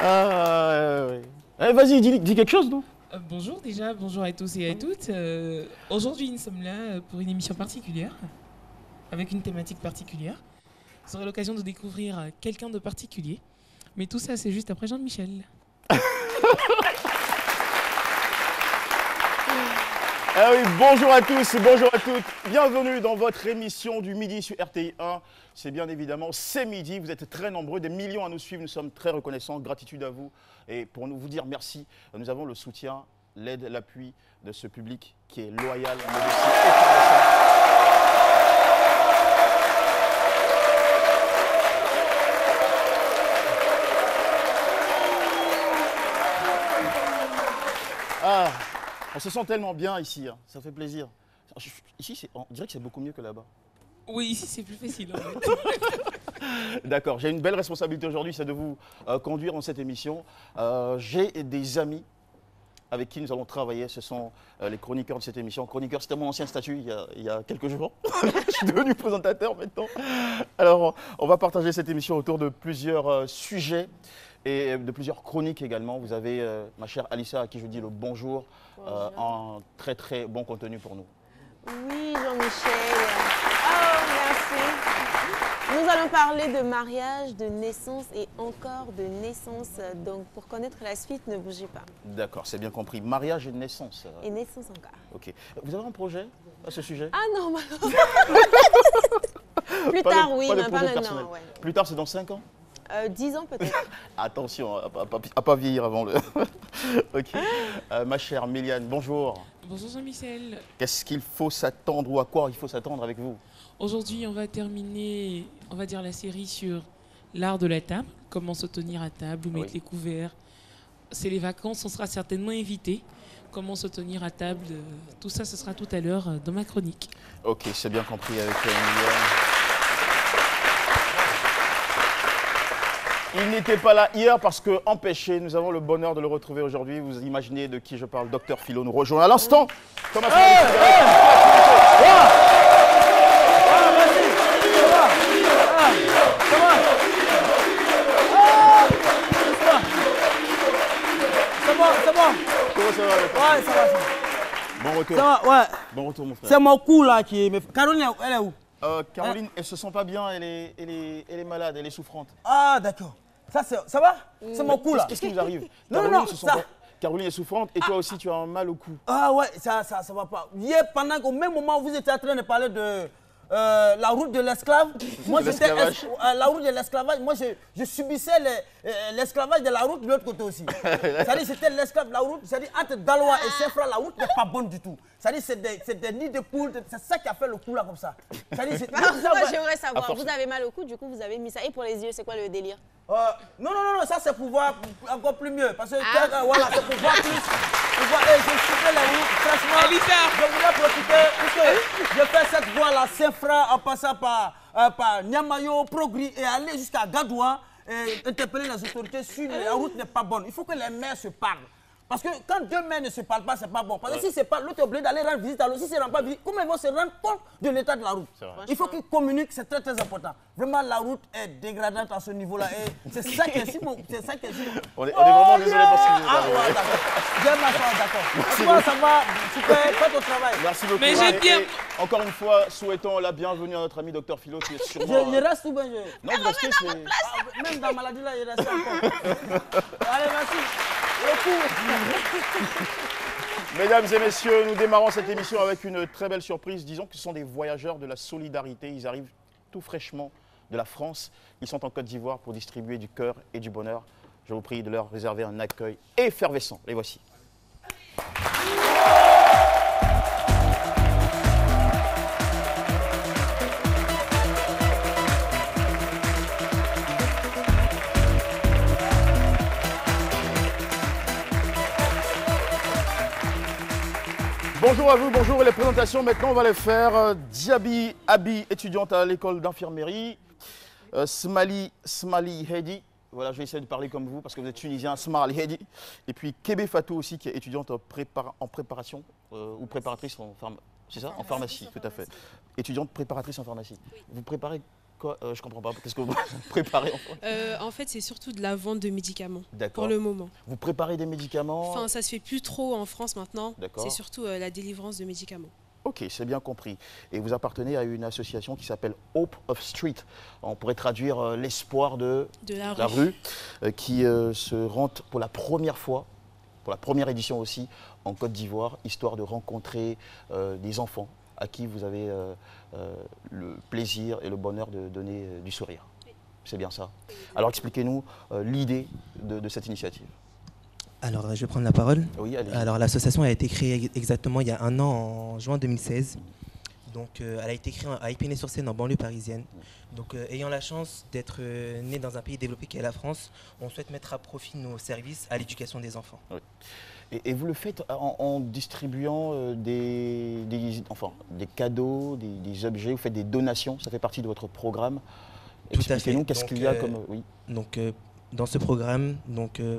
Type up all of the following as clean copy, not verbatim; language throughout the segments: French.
Oui. Vas-y, dis quelque chose, non? Bonjour déjà, bonjour à tous et à toutes. Aujourd'hui, nous sommes là pour une émission particulière, avec une thématique particulière. Vous aurez l'occasion de découvrir quelqu'un de particulier. Mais tout ça, c'est juste après Jean-Michel. Ah oui, bonjour à tous, bonjour à toutes. Bienvenue dans votre émission du midi sur RTI 1. C'est bien évidemment, c'est midi. Vous êtes très nombreux, des millions à nous suivre. Nous sommes très reconnaissants. Gratitude à vous. Et pour vous dire merci, nous avons le soutien, l'aide, l'appui de ce public qui est loyal, mais aussi effervescent. Ah, on se sent tellement bien ici, hein. Ça fait plaisir. Ici, on dirait que c'est beaucoup mieux que là-bas. Oui, ici c'est plus facile en fait. D'accord, j'ai une belle responsabilité aujourd'hui, c'est de vous conduire dans cette émission. J'ai des amis avec qui nous allons travailler, ce sont les chroniqueurs de cette émission. Chroniqueur, c'était mon ancien statut il y a quelques jours. Je suis devenu présentateur maintenant. Alors, on va partager cette émission autour de plusieurs sujets et de plusieurs chroniques également. Vous avez ma chère Alissa à qui je dis le bonjour, en très très bon contenu pour nous. Oui, Jean-Michel. Oh, merci. Nous allons parler de mariage, de naissance et encore de naissance. Donc, pour connaître la suite, ne bougez pas. D'accord, c'est bien compris. Mariage et naissance. Et naissance encore. Ok. Vous avez un projet à ce sujet? Ah non, malheureusement. Plus tard, oui, mais pas maintenant. Ouais. Plus tard, c'est dans 5 ans? 10 ans peut-être. Attention, à pas vieillir avant le... Ok. Ma chère Méliane, bonjour. Bonjour Jean-Michel. Qu'est-ce qu'il faut s'attendre ou à quoi il faut s'attendre avec vous? Aujourd'hui, on va terminer, on va dire, la série sur l'art de la table. Comment se tenir à table, où mettre les couverts. C'est les vacances, on sera certainement invité. Comment se tenir à table, tout ça, ce sera tout à l'heure dans ma chronique. Ok, c'est bien compris avec Méliane. Il n'était pas là hier parce que, empêché, nous avons le bonheur de le retrouver aujourd'hui. Vous imaginez de qui je parle, Docteur Philo nous rejoint à l'instant. Comment ça C'est bon. Comment ça va? Ouais, ça va. Bon retour. Ça va, ouais. Bon retour, mon frère. C'est mon cou là qui est... Caroline, elle est où? Caroline, elle se sent pas bien, elle est malade, elle est souffrante. Ah, d'accord. Ça va? C'est mon cou là. Qu'est-ce qui vous arrive? Non, ça... Caroline est souffrante et toi aussi tu as un mal au cou. Ah ouais, ça va pas. Hier, pendant qu'au même moment où vous étiez en train de parler de la route de l'esclave, moi j'étais la route de l'esclavage, moi je subissais l'esclavage de la route de l'autre côté aussi. C'est-à-dire c'était l'esclave, la route, c'est-à-dire entre Daloa et Saint-Fra, la route n'est pas bonne du tout. C'est-à-dire c'est des nids de poules, c'est ça qui a fait le coup là comme ça. Moi j'aimerais savoir, vous avez mal au cou, du coup vous avez mis ça. Et pour les yeux, c'est quoi le délire? Non, ça c'est pour voir encore plus mieux. Parce que voilà, c'est pour voir plus. Pour voir, je suivais les routes, franchement, je voulais profiter, puisque je fais cette voie-là, Saint-Fra, en passant par Nyamayo, Progris et aller jusqu'à Gadoua, et interpeller les autorités sur la route n'est pas bonne. Il faut que les maires se parlent. Parce que quand deux maires ne se parlent pas, c'est pas bon. Parce que si c'est pas l'autre est obligé d'aller rendre visite à l'autre, si c'est rend pas visite, comment ils vont se rendre compte de l'état de la route? Il faut qu'ils communiquent, c'est très très important. Vraiment, la route est dégradante à ce niveau-là. Et c'est ça qui est si bon. C'est ça qui est si bon. On est vraiment désolé pour ce que vous avez. Ah ouais, d'accord. J'aime ma soeur, d'accord. Toi, ça va, super, fais ton travail. Merci beaucoup. Mais j'ai bien... Encore une fois, souhaitons la bienvenue à notre ami Docteur Philo qui est sûrement... Je reste ou bien je... Non, vous restez, c'est... Même dans la maladie là, il reste encore. Allez, merci. Mesdames et messieurs, nous démarrons cette émission avec une très belle surprise. Disons que ce sont des voyageurs de la solidarité. Ils arrivent tout fraîchement de la France. Ils sont en Côte d'Ivoire pour distribuer du cœur et du bonheur. Je vous prie de leur réserver un accueil effervescent. Les voici. Bonjour à vous, bonjour. Et les présentations, maintenant, on va les faire. Diaby Abi, étudiante à l'école d'infirmerie. Smali Hedi, voilà, je vais essayer de parler comme vous parce que vous êtes tunisien, Smali Hedi. Et puis Kébé Fatou aussi, qui est étudiante en préparation ou préparatrice en pharmacie. C'est ça? En pharmacie, tout à fait. Étudiante préparatrice en pharmacie. Oui. Vous préparez Je comprends pas. Qu'est-ce que vous préparez En fait, c'est surtout de la vente de médicaments. D'accord. Pour le moment. Vous préparez des médicaments? Enfin, ça se fait plus trop en France maintenant. D'accord. C'est surtout la délivrance de médicaments. Ok, c'est bien compris. Et vous appartenez à une association qui s'appelle Hope of Street. On pourrait traduire l'espoir de la rue, qui se rend pour la première fois, pour la première édition aussi, en Côte d'Ivoire, histoire de rencontrer des enfants à qui vous avez le plaisir et le bonheur de donner du sourire. C'est bien ça. Alors expliquez-nous l'idée de cette initiative. Alors, je vais prendre la parole. Oui, allez. Alors, l'association a été créée exactement il y a un an, en juin 2016. Donc, elle a été créée à Épinay-sur-Seine, en banlieue parisienne. Donc, ayant la chance d'être né dans un pays développé qui est la France, on souhaite mettre à profit nos services à l'éducation des enfants. Oui. Et vous le faites en distribuant des cadeaux, des objets, vous faites des donations, ça fait partie de votre programme. Tout à fait. Expliquez-nous qu'est-ce qu'il y a comme... Oui. Donc, dans ce programme,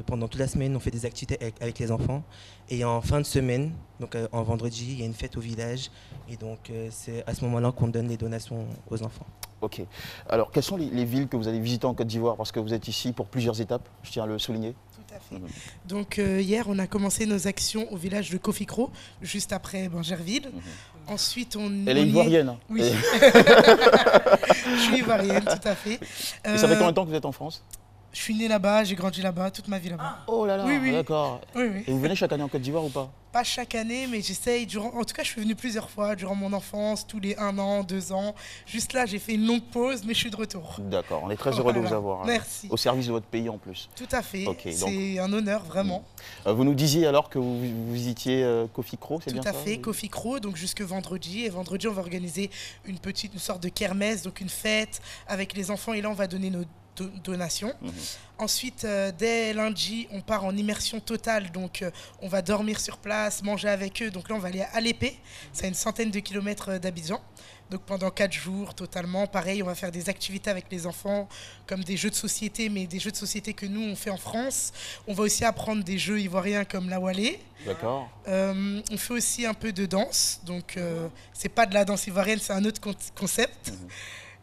pendant toute la semaine, on fait des activités avec les enfants. Et en fin de semaine, donc en vendredi, il y a une fête au village. Et donc, c'est à ce moment-là qu'on donne les donations aux enfants. Ok. Alors, quelles sont les villes que vous allez visiter en Côte d'Ivoire? Parce que vous êtes ici pour plusieurs étapes, je tiens à le souligner. Tout à fait. Donc, hier, on a commencé nos actions au village de Kofikro, juste après Bangerville. Ensuite, Elle est ivoirienne. Oui. Je suis ivoirienne, tout à fait. Et ça fait combien de temps que vous êtes en France? Je suis né là-bas, j'ai grandi là-bas, toute ma vie là-bas. Oh là là, oui, oui. D'accord. Oui, oui. Et vous venez chaque année en Côte d'Ivoire ou pas? Pas chaque année, mais j'essaye. En tout cas, je suis venu plusieurs fois durant mon enfance, tous les 1 an, 2 ans. Juste là, j'ai fait une longue pause, mais je suis de retour. D'accord, on est très heureux de vous avoir. Merci. Au service de votre pays en plus. Tout à fait, Okay, c'est un honneur, vraiment. Vous nous disiez alors que vous visitiez Kofikro, c'est bien ça? Tout à fait, Kofikro, donc jusque vendredi. Et vendredi, on va organiser une sorte de kermesse, donc une fête avec les enfants. Et là, on va donner nos donations. Ensuite, dès lundi, on part en immersion totale, donc on va dormir sur place, manger avec eux. Donc là, on va aller à Alépé, c'est à une centaine de kilomètres d'Abidjan. Donc pendant 4 jours, totalement. Pareil, on va faire des activités avec les enfants, comme des jeux de société, mais des jeux de société que nous, on fait en France. On va aussi apprendre des jeux ivoiriens comme la Walé. D'accord. On fait aussi un peu de danse, donc c'est pas de la danse ivoirienne, c'est un autre concept.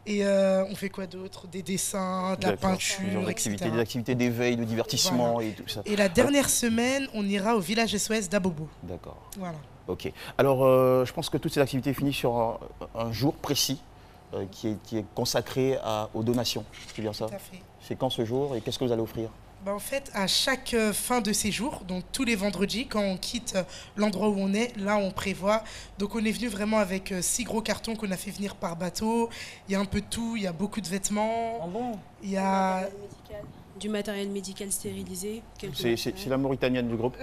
Et on fait quoi d'autre? Des dessins, de la peinture, etc. Des activités d'éveil, de divertissement et tout ça. Et la dernière semaine, on ira au village SOS d'Abobo. D'accord. Voilà. Ok. Alors, je pense que toutes ces activités finissent sur un jour précis qui est consacré aux donations. C'est bien ça? Tout à fait. C'est quand ce jour et qu'est-ce que vous allez offrir? En fait, à chaque fin de séjour, donc tous les vendredis, quand on quitte l'endroit où on est, là on prévoit. Donc on est venu vraiment avec 6 gros cartons qu'on a fait venir par bateau. Il y a un peu de tout, il y a beaucoup de vêtements. Ah bon? Il y a du matériel médical stérilisé. C'est la Mauritanienne du groupe.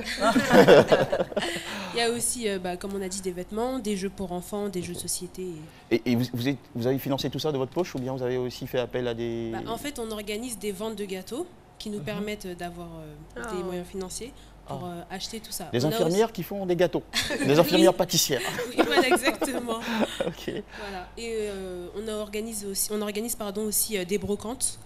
Il y a aussi, comme on a dit, des vêtements, des jeux pour enfants, des jeux de société. Et vous avez financé tout ça de votre poche ou bien vous avez aussi fait appel à des... En fait, on organise des ventes de gâteaux qui nous permettent d'avoir des moyens financiers pour acheter tout ça. Des infirmières qui font des gâteaux, des infirmières pâtissières. Oui, voilà, exactement. Ok. Voilà. Et on organise aussi des brocantes.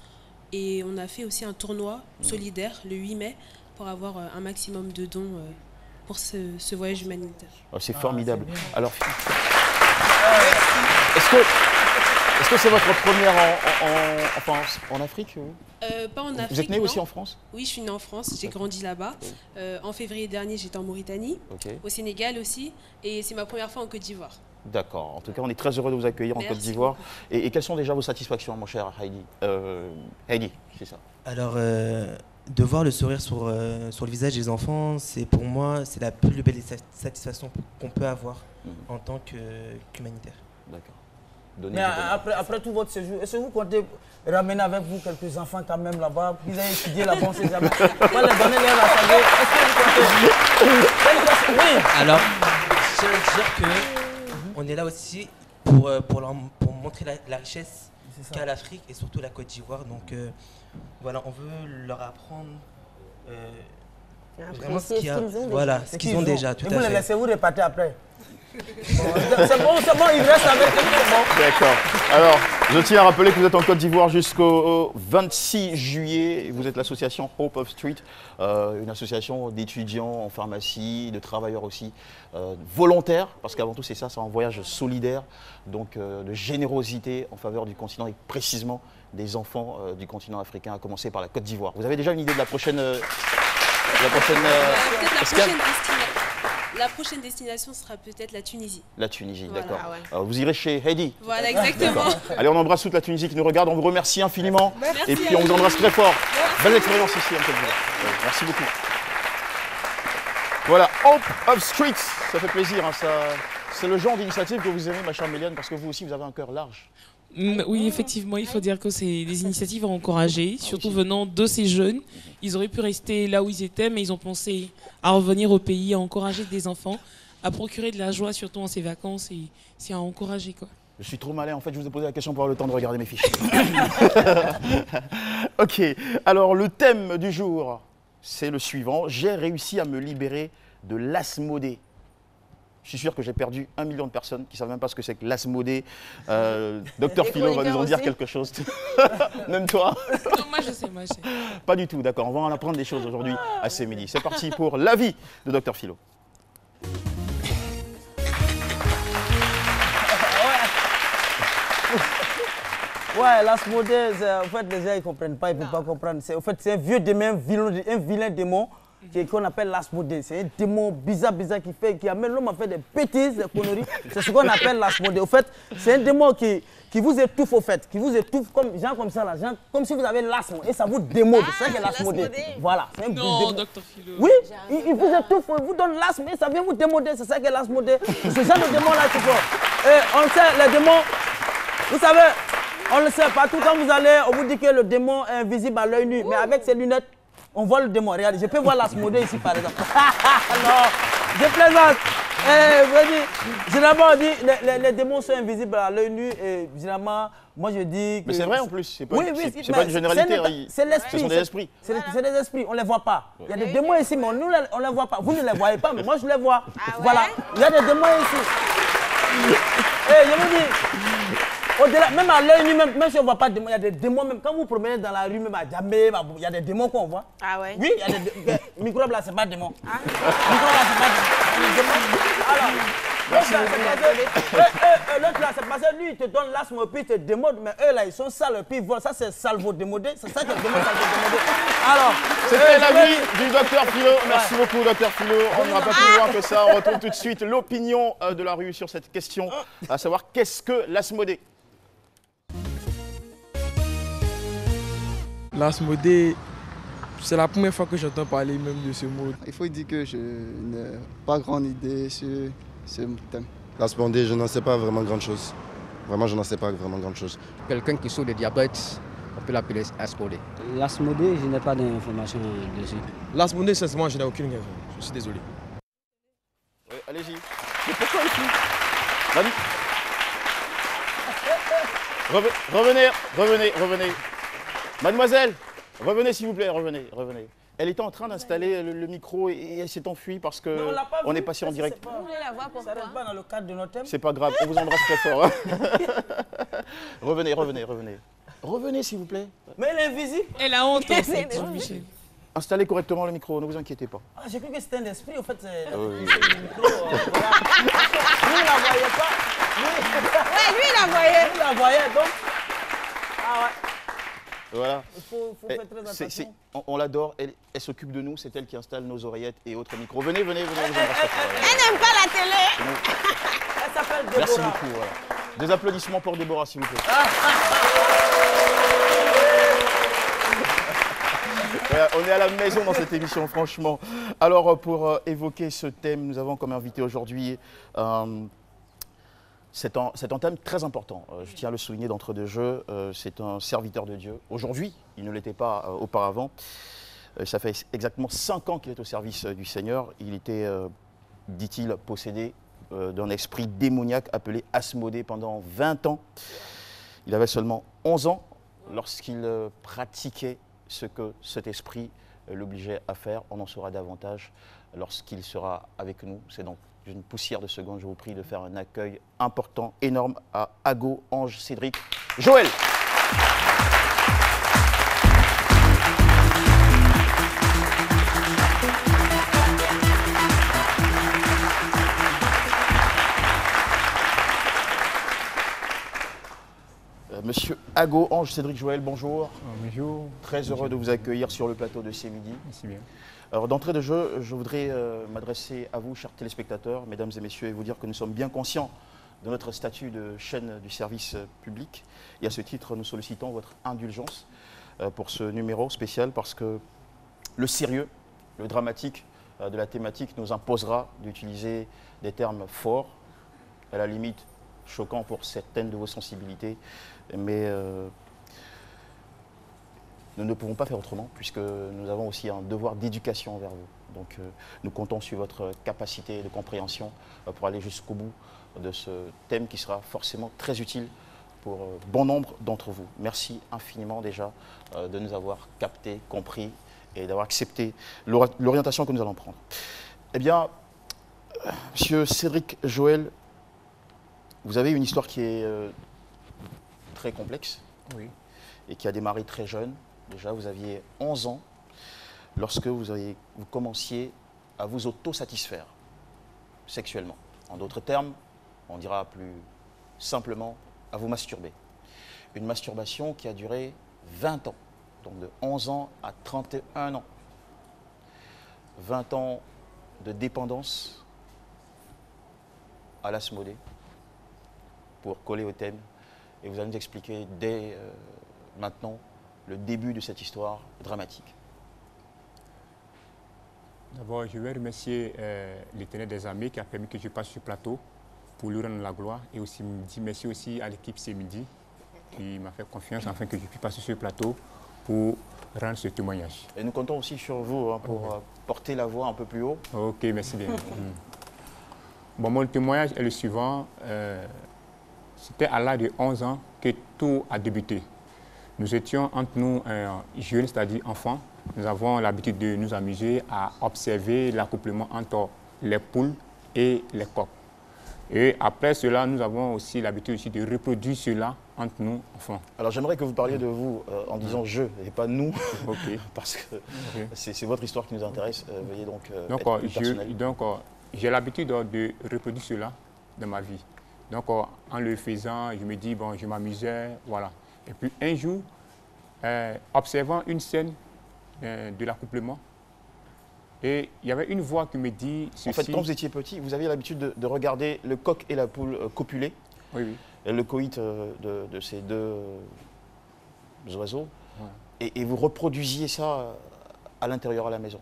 Et on a fait aussi un tournoi solidaire le 8 mai pour avoir un maximum de dons pour ce voyage humanitaire. Oh, c'est formidable. Alors, est-ce que c'est votre première en Afrique? Pas en Afrique. Vous êtes né aussi en France? Oui, je suis née en France, j'ai grandi là-bas. En février dernier, j'étais en Mauritanie, au Sénégal aussi, et c'est ma première fois en Côte d'Ivoire. D'accord. En tout cas, on est très heureux de vous accueillir en Côte d'Ivoire. Et quelles sont déjà vos satisfactions, mon cher Heidi? Heidi, c'est ça. Alors, de voir le sourire sur le visage des enfants, pour moi, c'est la plus belle satisfaction qu'on peut avoir en tant qu'humanitaire. D'accord. Mais après tout votre séjour, est-ce que vous comptez ramener avec vous quelques enfants quand même là-bas, qu'ils aient étudié là-bas, on sait jamais. Pas les donner leur assemblée. Est-ce que vous comptez? Oui. Alors, je veux dire que on est là aussi pour montrer la richesse qu'a l'Afrique et surtout la Côte d'Ivoire. Donc voilà, on veut leur apprendre Vraiment ce qu'ils ont, voilà, ce qu'ils ont déjà, tout à fait. Et vous les laissez, vous repartez après. C'est bon, il reste avec eux. D'accord. Alors, je tiens à rappeler que vous êtes en Côte d'Ivoire jusqu'au 26 juillet. Vous êtes l'association Hope of Street, une association d'étudiants en pharmacie, de travailleurs aussi, volontaires, parce qu'avant tout c'est ça, c'est un voyage solidaire, donc de générosité en faveur du continent et précisément des enfants du continent africain, à commencer par la Côte d'Ivoire. Vous avez déjà une idée de la prochaine... La prochaine destination sera peut-être la Tunisie. La Tunisie, voilà. d'accord. Vous irez chez Heidi. Voilà, exactement. Allez, on embrasse toute la Tunisie qui nous regarde. On vous remercie infiniment. Merci. Et puis, on vous embrasse très fort. Belle expérience ici en Côte d'Ivoire. Merci beaucoup. Voilà, Hope of Streets. Ça fait plaisir. Hein, c'est le genre d'initiative que vous aimez, ma chère Méliane, parce que vous aussi, vous avez un cœur large. Oui, effectivement, il faut dire que c'est des initiatives à encourager, surtout venant de ces jeunes. Ils auraient pu rester là où ils étaient, mais ils ont pensé à revenir au pays, à encourager des enfants, à procurer de la joie, surtout en ces vacances, et c'est à encourager, quoi. Je suis trop malin, en fait, je vous ai posé la question pour avoir le temps de regarder mes fiches. Ok, alors le thème du jour, c'est le suivant. J'ai réussi à me libérer de l'asmodée. Je suis sûr que j'ai perdu 1 million de personnes qui ne savent même pas ce que c'est que l'asmodée. Docteur Philo va nous en dire quelque chose. Même toi? Non, moi je sais, Pas du tout, d'accord. On va en apprendre des choses aujourd'hui à ce midi. C'est parti pour l'avis de Docteur Philo. Ouais, l'asmodée, en fait, les gens ils ne comprennent pas, ils ne peuvent pas comprendre. En fait, c'est un vieux démon, un vilain démon qu'on appelle l'asmodée. C'est un démon bizarre qui amène l'homme à faire des bêtises, des conneries. C'est ce qu'on appelle l'asmodée. En fait, c'est un démon qui vous étouffe, au fait, qui vous étouffe comme ça, là, comme si vous avez l'asthme et ça vous démode. C'est ça que l'asmodée. Voilà. Non, Docteur Philo. Oui, il vous étouffe, il vous donne l'asthme et ça vient vous démoder. C'est ça que l'asmodée. Ce genre de démon-là, tu vois. Et on sait, les démons, vous savez, on le sait, partout quand vous allez, on vous dit que le démon est invisible à l'œil nu. Mais avec ses lunettes, on voit le démon. Regardez, je peux voir l'asmodée ici par exemple. Non, je plaisante. Généralement, on dit les démons sont invisibles à l'œil nu et généralement, moi je dis que... Mais c'est vrai en plus, c'est pas, oui, c'est pas une généralité. C'est l'esprit. Ce sont des esprits. C'est des esprits, on ne les voit pas. Il y a des démons ici, mais nous, on ne les voit pas. Vous ne les voyez pas, mais moi je les vois. Voilà, il y a des démons ici. Et je vous dis... Au-delà, même à l'œil nu, même si on ne voit pas de démons, il y a des démons, même quand vous vous promenez dans la rue, même à Djamé, il y a des démons qu'on voit. Ah ouais? Oui, il y a des microbes là, c'est pas démon. Microbes là, c'est pas démon. Alors, l'autre là, c'est parce que lui, il te donne l'asthme, puis il te démode, mais eux là, ils sont sales, puis ils volent. Ça, c'est salvo démodé. C'est ça que le démon salvo démodé. Alors, c'était l'avis du Docteur Philo. Merci beaucoup, Docteur Philo. On n'ira pas plus loin que ça. On retrouve tout de suite l'opinion de la rue sur cette question, à savoir qu'est-ce que l'asmodée? L'asmodée, c'est la première fois que j'entends parler même de ce mot. Il faut dire que je n'ai pas grande idée sur ce thème. L'asmodée, je n'en sais pas vraiment grand chose. Vraiment, je n'en sais pas vraiment grand chose. Quelqu'un qui souffre de diabète, on peut l'appeler asmodée. L'asmodée, je n'ai pas d'informations dessus. L'asmodée, sincèrement, je n'ai aucune raison. Je suis désolé. Oui, allez-y. Mais pourquoi ici? Vas-y. Revenez. Mademoiselle, revenez s'il vous plaît, revenez. Elle était en train d'installer le micro et elle s'est enfuie parce qu'on est passé en direct. Vous voulez la voir pourquoi? Ça reste pas dans le cadre de notre thème. C'est pas grave, on vous embrasse très fort. Revenez. Revenez s'il vous plaît. Mais elle est invisible. Elle a honte en fait, Jean-Michel. Installez correctement le micro, ne vous inquiétez pas. Ah, j'ai cru que c'était un esprit, en fait, c'est oui. le micro. Lui, il la voyait pas. Ouais, lui, il la voyait. Lui, il la voyait, donc. Ah ouais. Voilà. Il faut faire très attention. On l'adore, elle s'occupe de nous, c'est elle qui installe nos oreillettes et autres micros. Venez, vous embrasse. Elle n'aime pas la télé. Elle s'appelle Déborah. Merci beaucoup. Voilà. Des applaudissements pour Déborah, s'il vous plaît. Voilà, on est à la maison dans cette émission, franchement. Alors, pour évoquer ce thème, nous avons comme invité aujourd'hui... C'est un thème très important, je tiens à le souligner d'entre deux jeux, c'est un serviteur de Dieu. Aujourd'hui, il ne l'était pas auparavant. Ça fait exactement 5 ans qu'il est au service du Seigneur. Il était, dit-il, possédé d'un esprit démoniaque appelé Asmodée pendant 20 ans. Il avait seulement 11 ans lorsqu'il pratiquait ce que cet esprit l'obligeait à faire. On en saura davantage lorsqu'il sera avec nous. C'est donc une poussière de seconde. Je vous prie de faire un accueil important, énorme à Ago, Ange, Cédric, Joël. Monsieur Ago, Ange, Cédric, Joël, bonjour. Bonjour. Très heureux de vous accueillir sur le plateau de C'est Midi. Merci bien. Alors d'entrée de jeu, je voudrais m'adresser à vous, chers téléspectateurs, mesdames et messieurs, et vous dire que nous sommes bien conscients de notre statut de chaîne du service public. Et à ce titre, nous sollicitons votre indulgence pour ce numéro spécial parce que le sérieux, le dramatique de la thématique nous imposera d'utiliser des termes forts, à la limite choquants pour certaines de vos sensibilités, mais nous ne pouvons pas faire autrement puisque nous avons aussi un devoir d'éducation envers vous. Donc nous comptons sur votre capacité de compréhension pour aller jusqu'au bout de ce thème qui sera forcément très utile pour bon nombre d'entre vous. Merci infiniment déjà de nous avoir captés, compris et d'avoir accepté l'orientation que nous allons prendre. Eh bien, monsieur Cédric Joël, vous avez une histoire qui est très complexe, oui, et qui a démarré très jeune. Déjà, vous aviez 11 ans lorsque vous commenciez à vous auto-satisfaire sexuellement. En d'autres termes, on dira plus simplement à vous masturber. Une masturbation qui a duré 20 ans, donc de 11 ans à 31 ans. 20 ans de dépendance à l'Asmodée pour coller au thème. Et vous allez nous expliquer dès maintenant le début de cette histoire dramatique. D'abord, je vais remercier l'Éternel des armées qui a permis que je passe sur le plateau pour lui rendre la gloire. Et aussi dire merci aussi à l'équipe C'est Midi qui m'a fait confiance afin que je puisse passer sur le plateau pour rendre ce témoignage. Et nous comptons aussi sur vous hein, pour porter la voix un peu plus haut. Ok, merci bien. Bon, mon témoignage est le suivant. C'était à l'âge de 11 ans que tout a débuté. Nous étions entre nous jeunes, c'est-à-dire enfants. Nous avons l'habitude de nous amuser à observer l'accouplement entre les poules et les coqs. Et après cela, nous avons aussi l'habitude aussi de reproduire cela entre nous, enfants. Alors j'aimerais que vous parliez de vous en disant je et pas nous, parce que c'est votre histoire qui nous intéresse. Veuillez donc être plus personnel. J'ai l'habitude de reproduire cela dans ma vie. Donc en le faisant, je me dis, bon, je m'amusais, voilà. Et puis un jour, observant une scène de l'accouplement, et il y avait une voix qui me dit ceci. En fait, quand vous étiez petit, vous aviez l'habitude de regarder le coq et la poule copuler. Oui, oui. Et le coït de ces deux oiseaux. Ouais. Et vous reproduisiez ça à l'intérieur à la maison.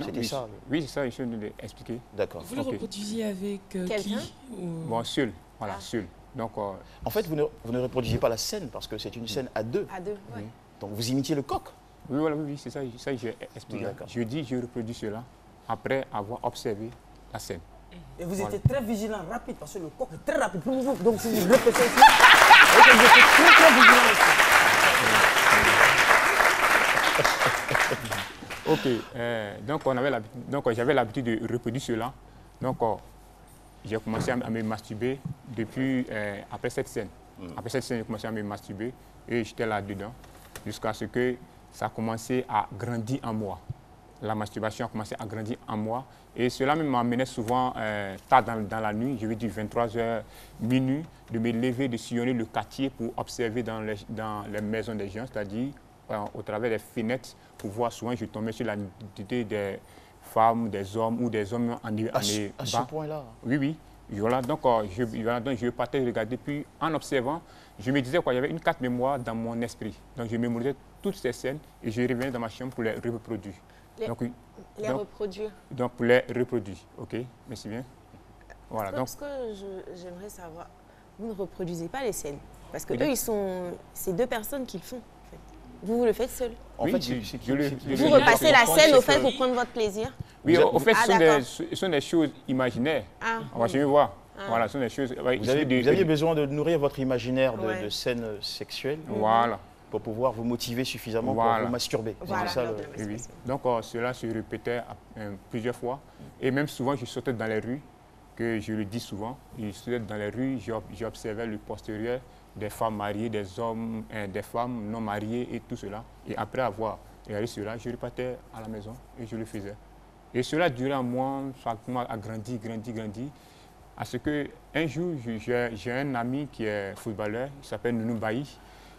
C'était ça? Oui, c'est ça, je viens de l'expliquer. D'accord. Vous le reproduisiez avec qui Bon, seul, voilà, seul. Donc, en fait, vous ne reproduisiez pas la scène parce que c'est une scène à deux. À deux, oui. Donc vous imitiez le coq. Oui, voilà, oui, c'est ça que j'ai expliqué. Je dis, je reproduis cela après avoir observé la scène. Et vous étiez très vigilant, rapide, parce que le coq est très rapide. Donc si vous répétez ici, vous étiez très, très vigilant ici. Donc j'avais l'habitude de reproduire cela. Donc j'ai commencé à me masturber depuis après cette scène. Après cette scène, j'ai commencé à me masturber et j'étais là-dedans jusqu'à ce que ça a commencé à grandir en moi. La masturbation a commencé à grandir en moi et cela m'amenait souvent tard dans la nuit, je veux dire 23h, minuit, de me lever, de sillonner le quartier pour observer dans les maisons des gens, c'est-à-dire au travers des fenêtres pour voir. Souvent je tombais sur la nudité des femmes, des hommes ou des hommes en à ce point-là? Oui, oui. Voilà, donc je partais regarder, puis en observant, je me disais qu'il y avait une carte mémoire dans mon esprit. Donc je mémorisais toutes ces scènes et je revenais dans ma chambre pour les reproduire. Reproduire. Donc pour les reproduire, ok, merci bien. Voilà, parce que j'aimerais savoir, vous ne reproduisez pas les scènes, parce que eux, c'est deux personnes qui le font. En fait. Vous le faites seul. En fait, vous repassez la scène au fait pour prendre votre plaisir. Oui, au fait, ce sont des choses imaginaires. On va jamais voir. Voilà, ce sont des choses. Vous aviez besoin de nourrir votre imaginaire de scènes sexuelles. Voilà. pour pouvoir vous motiver suffisamment pour vous masturber. Voilà. Ça, oui. Donc cela se répétait plusieurs fois. Et même souvent, je sortais dans les rues, que je le dis souvent, je sortais dans les rues, j'observais le postérieur des femmes mariées, des hommes, des femmes non mariées et tout cela. Et après avoir regardé cela, je repartais à la maison et je le faisais. Et cela durait un mois, ça a grandi. À ce qu'un jour, j'ai un ami qui est footballeur, il s'appelle Nounou Bailly,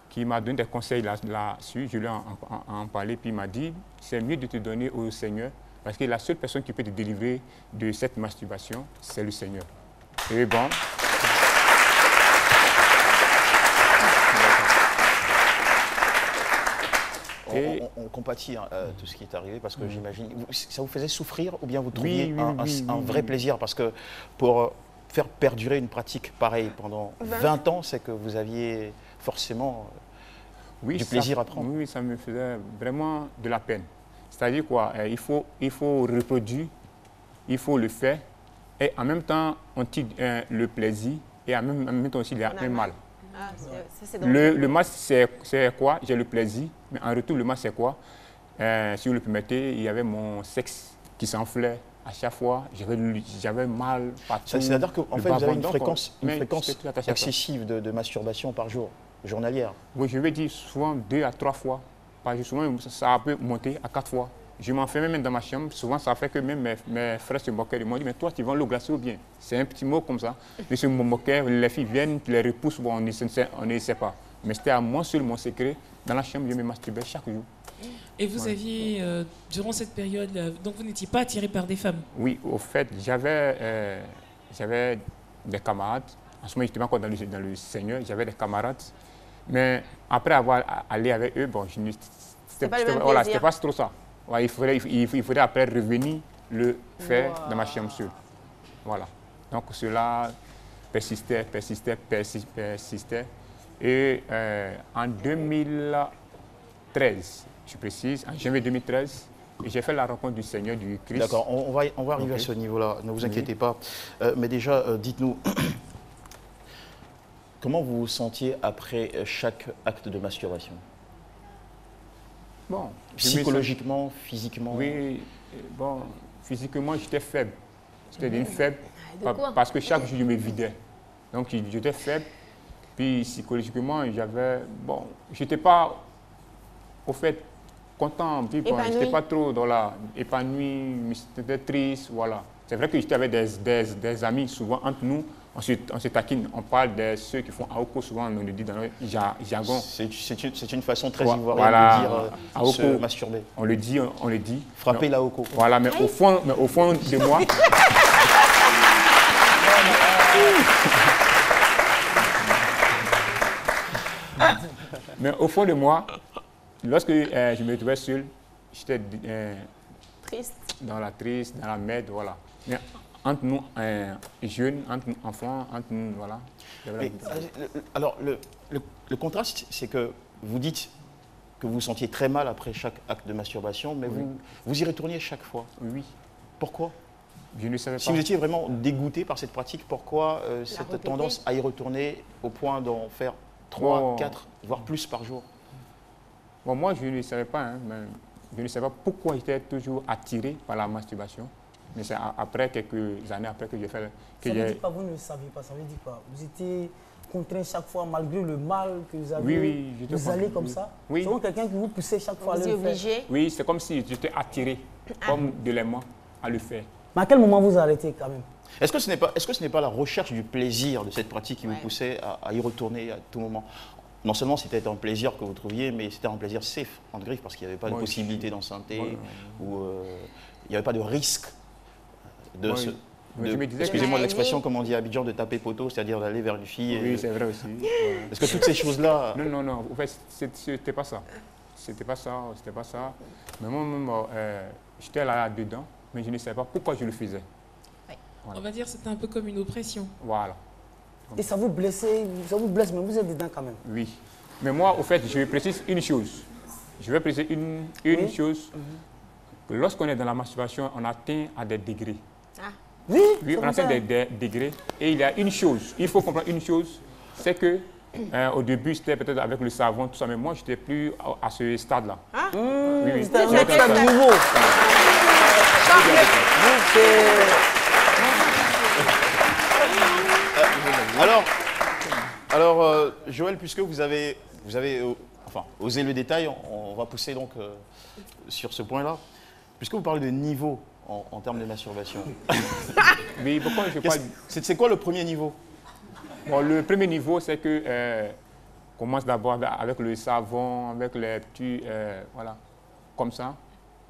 qui m'a donné des conseils là-dessus. Je lui ai en parlé, puis il m'a dit, c'est mieux de te donner au Seigneur, parce que la seule personne qui peut te délivrer de cette masturbation, c'est le Seigneur. Et bon. On compatit tout ce qui est arrivé, parce que j'imagine, ça vous faisait souffrir ou bien vous trouviez un vrai plaisir? Parce que pour faire perdurer une pratique pareille pendant 20 ans, c'est que vous aviez forcément du plaisir à prendre. Oui, ça me faisait vraiment de la peine. C'est-à-dire quoi, il faut reproduire, il faut le faire, et en même temps, on tire le plaisir, et en même temps aussi, il y a un mal. Ah, le mal, c'est quoi? J'ai le plaisir, mais en retour, le mal, c'est quoi? Si vous le permettez, il y avait mon sexe qui s'enflait à chaque fois. J'avais mal partout. C'est-à-dire qu'en fait, vous avez une fréquence excessive de masturbation par jour, journalière? Oui, je vais dire souvent 2 à 3 fois par jour. Souvent, ça peut monter à 4 fois. Je m'enfermais même dans ma chambre. Souvent, ça fait que même mes frères se moquaient de moi. Ils disaient, mais toi, tu vends l'eau glacée ou bien? C'est un petit mot comme ça. Ils se moquaient, les filles viennent, tu les repousses, bon, on ne sait pas. Mais c'était à moi seul mon secret. Dans la chambre, je me masturbais chaque jour. Et vous aviez, durant cette période, donc vous n'étiez pas attiré par des femmes? Oui, au fait, j'avais des camarades. En ce moment, je n'étais pas encore dans le Seigneur. J'avais des camarades. Mais après avoir allé avec eux, bon, c'était pas trop ça. Ouais, il faudrait après revenir le faire dans ma chambre seule. Voilà. Donc cela persistait. Et en 2013, je précise, en janvier 2013, j'ai fait la rencontre du Seigneur, du Christ. D'accord, on va arriver à ce niveau-là, ne vous inquiétez pas. Mais déjà, dites-nous, comment vous vous sentiez après chaque acte de masturbation? Bon, psychologiquement, physiquement? Oui, bon, physiquement, j'étais faible. J'étais faible parce que chaque jour, je me vidais. Donc, j'étais faible. Puis, psychologiquement, bon, j'étais pas, au fait, content. Puis, bon, j'étais pas trop épanoui, j'étais triste, voilà. C'est vrai que j'étais avec des amis, souvent entre nous. On se taquine, on parle de ceux qui font Aoko, souvent on le dit dans le jargon. C'est une façon très ivoirienne de dire Aoko, se masturber. On le dit. Frapper la Aoko. Voilà, mais au fond de moi... mais au fond de moi, lorsque je me trouvais seul, j'étais triste. Dans la merde, voilà. Mais, entre nous jeunes, entre nous enfants, entre nous, voilà. Alors, le contraste, c'est que vous dites que vous vous sentiez très mal après chaque acte de masturbation, mais vous y retourniez chaque fois. Oui. Pourquoi? Je ne savais pas. Si vous étiez vraiment dégoûté par cette pratique, pourquoi cette tendance à y retourner au point d'en faire 3, 4, voire plus par jour? Bon, moi, je ne savais pas, hein, mais je ne savais pas pourquoi j'étais toujours attiré par la masturbation. Mais c'est après quelques années après que j'ai fait... Ça veut dire quoi? Vous ne saviez pas, ça veut dire quoi? Vous étiez contraint chaque fois, malgré le mal que vous avez? Oui, vous allez comme ça? Oui. C'est quelqu'un qui vous poussait chaque fois à le faire? Obligé? Oui, c'est comme si j'étais attiré, comme de l'aimant, à le faire. Mais à quel moment vous arrêtez quand même? Est-ce que ce n'est pas la recherche du plaisir de cette pratique qui vous poussait à y retourner à tout moment? Non seulement c'était un plaisir que vous trouviez, mais c'était un plaisir safe, entre griffes, parce qu'il n'y avait pas de possibilité d'enceinte, ou il n'y avait pas de risque excusez-moi de l'expression, comme on dit à Abidjan, de taper poteau, c'est-à-dire d'aller vers une fille. Oui, c'est vrai aussi. Est-ce que toutes ces choses-là... Non, en fait, c'était pas ça. C'était pas ça. Mais moi, j'étais là-dedans, mais je ne savais pas pourquoi je le faisais. Voilà. On va dire que c'était un peu comme une oppression. Voilà. Et ça vous blesse, mais vous êtes dedans quand même. Oui. Mais moi, au fait, je vais préciser une chose. Une chose. Lorsqu'on est dans la masturbation, on atteint à des degrés. Oui, on atteint des degrés. Et il y a une chose, il faut comprendre une chose, c'est que Au début, c'était peut-être avec le savon, tout ça, mais moi, je n'étais plus à ce stade-là. Ah. Oui. C'était un autre niveau. Alors, Joël, puisque vous avez enfin, osé le détail, on va pousser donc sur ce point-là. Puisque vous parlez de niveau en termes de masturbation. Mais pourquoi je parle... C'est quoi le premier niveau? Bon, le premier niveau, c'est que commence d'abord avec le savon, avec les petits, voilà, comme ça.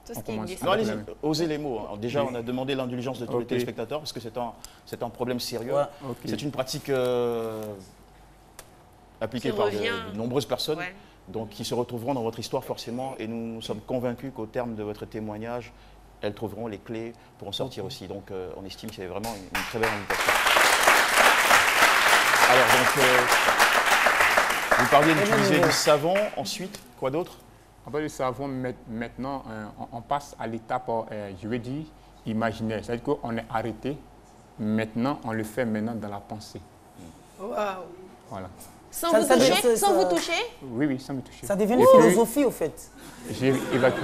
Tout ce qui est non, allez-y, osez les mots. Alors, déjà, on a demandé l'indulgence de tous les téléspectateurs parce que c'est un problème sérieux. Ouais. C'est une pratique appliquée par de nombreuses personnes, donc qui se retrouveront dans votre histoire forcément. Et nous sommes convaincus qu'au terme de votre témoignage, elles trouveront les clés pour en sortir aussi. Donc, on estime que c'est vraiment une très belle invitation. Alors, donc, vous parliez d'utiliser du savon. Ensuite, quoi d'autre? Après le savon, maintenant, on passe à l'étape, je vais dire, imaginaire. C'est-à-dire qu'on est arrêté. Maintenant, on le fait maintenant dans la pensée. Wow. Voilà. Sans vous toucher? Sans vous toucher? Oui, sans me toucher. Ça devient une philosophie, au fait. J'ai évacué.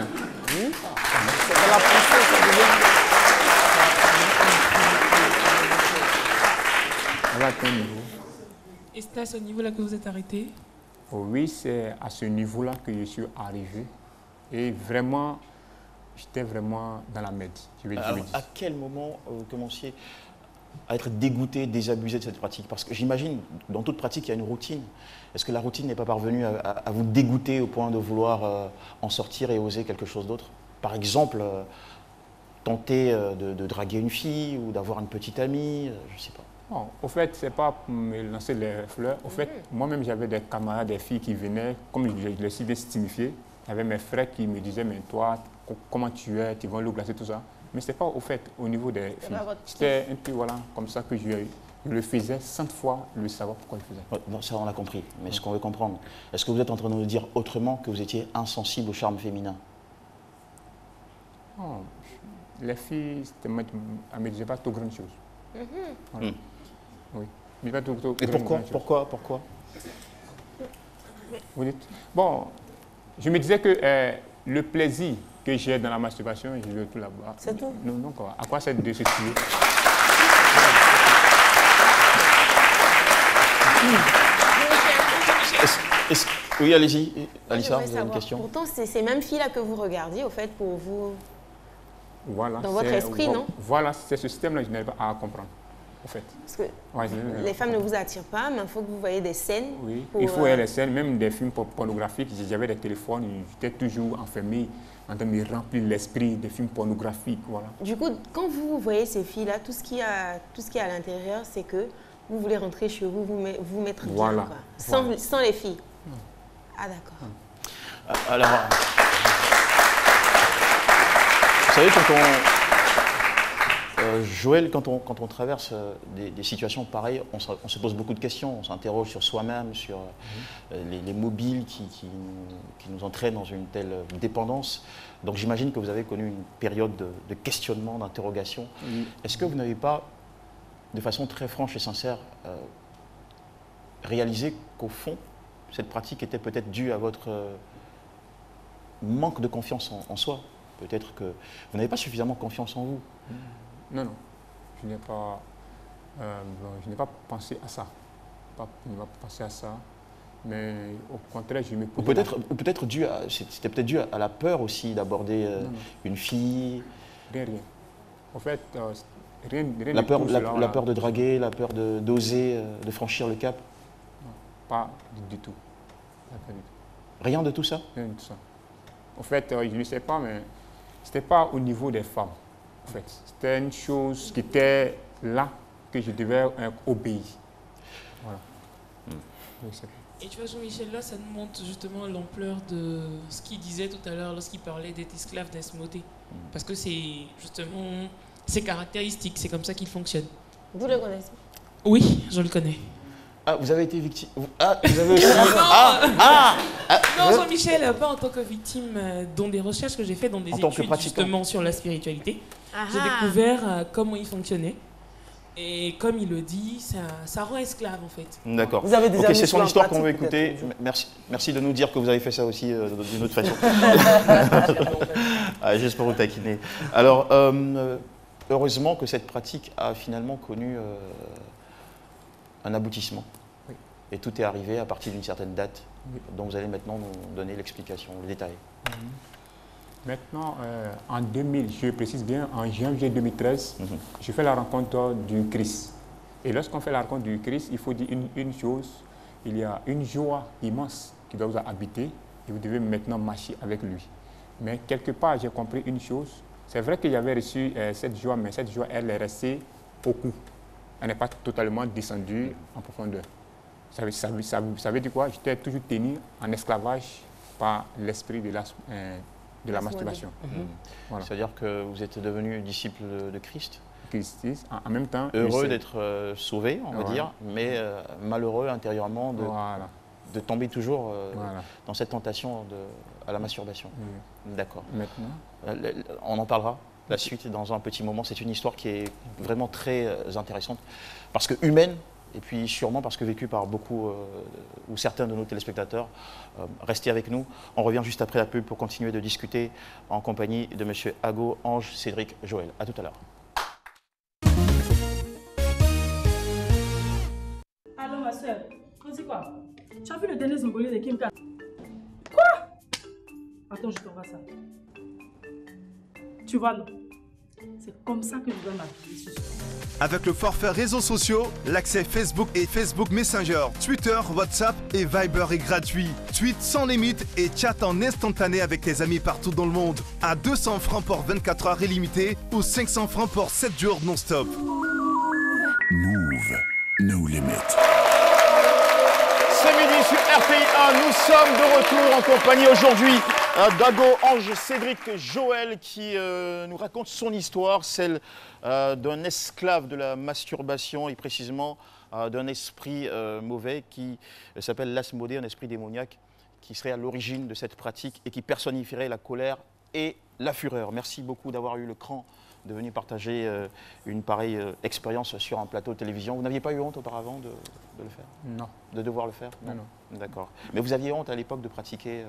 Oui. C'est dans la pensée, ça devient... Voilà, quel niveau. Et c'est à ce niveau-là que vous êtes arrêté? Oui, c'est à ce niveau-là que je suis arrivé. Et vraiment, j'étais vraiment dans la merde. Alors, à quel moment vous commenciez à être dégoûté, désabusé de cette pratique? Parce que j'imagine, dans toute pratique, il y a une routine. Est-ce que la routine n'est pas parvenue à vous dégoûter au point de vouloir en sortir et oser quelque chose d'autre? Par exemple, tenter de draguer une fille ou d'avoir une petite amie, je ne sais pas. Bon, au fait, ce n'est pas pour me lancer les fleurs. Au fait, moi-même, j'avais des camarades, des filles qui venaient, comme je les suis bien signifié. Il y avait mes frères qui me disaient, mais toi, comment tu es, tu vas l'eau glacée, tout ça. Mais ce n'est pas au fait au niveau des filles. C'était un peu, voilà, comme ça que je le faisais sans fois le savoir pourquoi je faisais. Non, ça, on l'a compris. Mais ce qu'on veut comprendre, est-ce que vous êtes en train de nous dire autrement que vous étiez insensible au charme féminin? Oh, les filles, elles ne me disaient pas trop grandes choses. Voilà. Oui. Mais pas tout, et pourquoi Vous dites? Bon, je me disais que le plaisir que j'ai dans la masturbation, je veux tout là-bas. C'est tout? Non, non, quoi. À quoi ça de se tuer? Oui, allez-y. Alissa, vous avez une question? Pourtant, c'est ces mêmes filles-là que vous regardiez, au fait, pour vous... Voilà, dans votre esprit, non? Voilà, c'est ce système-là que je n'arrive pas à comprendre. En fait. Parce que les femmes ne vous attirent pas, mais il faut que vous voyez des scènes. Oui, il faut voir les scènes, même des films pornographiques. J'avais des téléphones, j'étais toujours enfermé en train de remplir l'esprit des films pornographiques. Voilà. Du coup, quand vous voyez ces filles-là, tout ce qui est à l'intérieur, c'est que vous voulez rentrer chez vous, vous mettre bien, voilà. Quoi. Sans les filles. Ah, d'accord. Alors, vous savez, Joël, quand on traverse des situations pareilles, on se pose beaucoup de questions, on s'interroge sur soi-même, sur les mobiles qui nous entraînent dans une telle dépendance. Donc j'imagine que vous avez connu une période de questionnement, d'interrogation. Est-ce que vous n'avez pas, de façon très franche et sincère, réalisé qu'au fond, cette pratique était peut-être due à votre manque de confiance en soi? Peut-être que vous n'avez pas suffisamment confiance en vous. Non, non, je n'ai pas pensé à ça. Je n'ai pas pensé à ça, mais au contraire, je me posais... Peut-être dû à... C'était peut-être dû à la peur aussi d'aborder une fille. Rien. En fait, rien la peur de draguer, la peur d'oser, de franchir le cap? Non, pas du tout. Rien de tout ça? Rien de tout ça. En fait, je ne sais pas, mais ce n'était pas au niveau des femmes. En fait, c'était une chose qui était là, que je devais obéir. Voilà. Et tu vois, Jean-Michel, là, ça nous montre justement l'ampleur de ce qu'il disait tout à l'heure lorsqu'il parlait d'être esclave d'Asmodée. Parce que c'est justement ses caractéristiques, c'est comme ça qu'il fonctionne. Vous le connaissez? Oui, je le connais. Ah, vous avez été victime. Ah, vous avez aussi... Non, Jean-Michel, pas en tant que victime, dans des recherches que j'ai faites, dans des études justement sur la spiritualité. J'ai découvert comment il fonctionnait. Et comme il le dit, ça rend esclave en fait. D'accord. Vous avez des amis c'est son histoire qu'on veut pratique, écouter. Merci de nous dire que vous avez fait ça aussi d'une autre façon. Juste pour vous taquiner. Alors, heureusement que cette pratique a finalement connu un aboutissement. Oui. Et tout est arrivé à partir d'une certaine date dont vous allez maintenant nous donner l'explication, le détail. Maintenant, en 2000, je précise bien, en janvier 2013, je fais la rencontre du Christ. Et lorsqu'on fait la rencontre du Christ, il faut dire une chose, il y a une joie immense qui doit vous habiter et vous devez maintenant marcher avec lui. Mais quelque part, j'ai compris une chose, c'est vrai qu'il y avait reçu cette joie, mais cette joie, elle est restée au cou. Elle n'est pas totalement descendue en profondeur. Ça veut dire quoi? J'étais toujours tenu en esclavage par l'esprit de la masturbation. Voilà. C'est-à-dire que vous êtes devenu disciple de Christ. Christ, en même temps. Heureux d'être sauvé, on va dire, mais malheureux intérieurement de tomber toujours dans cette tentation à la masturbation. D'accord. Maintenant. On en parlera la suite dans un petit moment. C'est une histoire qui est vraiment très intéressante parce que humaine. Et puis sûrement parce que vécu par beaucoup ou certains de nos téléspectateurs. Restez avec nous. On revient juste après la pub pour continuer de discuter en compagnie de M. Ago, Ange, Cédric, Joël. À tout à l'heure. Alors ma soeur, on dit quoi? Tu as vu le dernier zongolien de Kimka? Quoi? Attends, je t'envoie ça. Tu vois, non? C'est comme ça que je dois m'habiller ce soir. Avec le forfait réseaux sociaux, l'accès Facebook et Facebook Messenger, Twitter, WhatsApp et Viber est gratuit. Tweet sans limite et chat en instantané avec tes amis partout dans le monde. À 200 francs pour 24 heures illimitées ou 500 francs pour 7 jours non-stop. Move, no limit. Ce midi sur RPI1, nous sommes de retour en compagnie aujourd'hui d'Ago, Ange, Cédric, Joël qui nous raconte son histoire, celle d'un esclave de la masturbation et précisément d'un esprit mauvais qui s'appelle l'Asmodée, un esprit démoniaque qui serait à l'origine de cette pratique et qui personnifierait la colère et la fureur. Merci beaucoup d'avoir eu le cran de venir partager une pareille expérience sur un plateau de télévision. Vous n'aviez pas eu honte auparavant de le faire? Non. De devoir le faire? Non. D'accord. Mais vous aviez honte à l'époque de pratiquer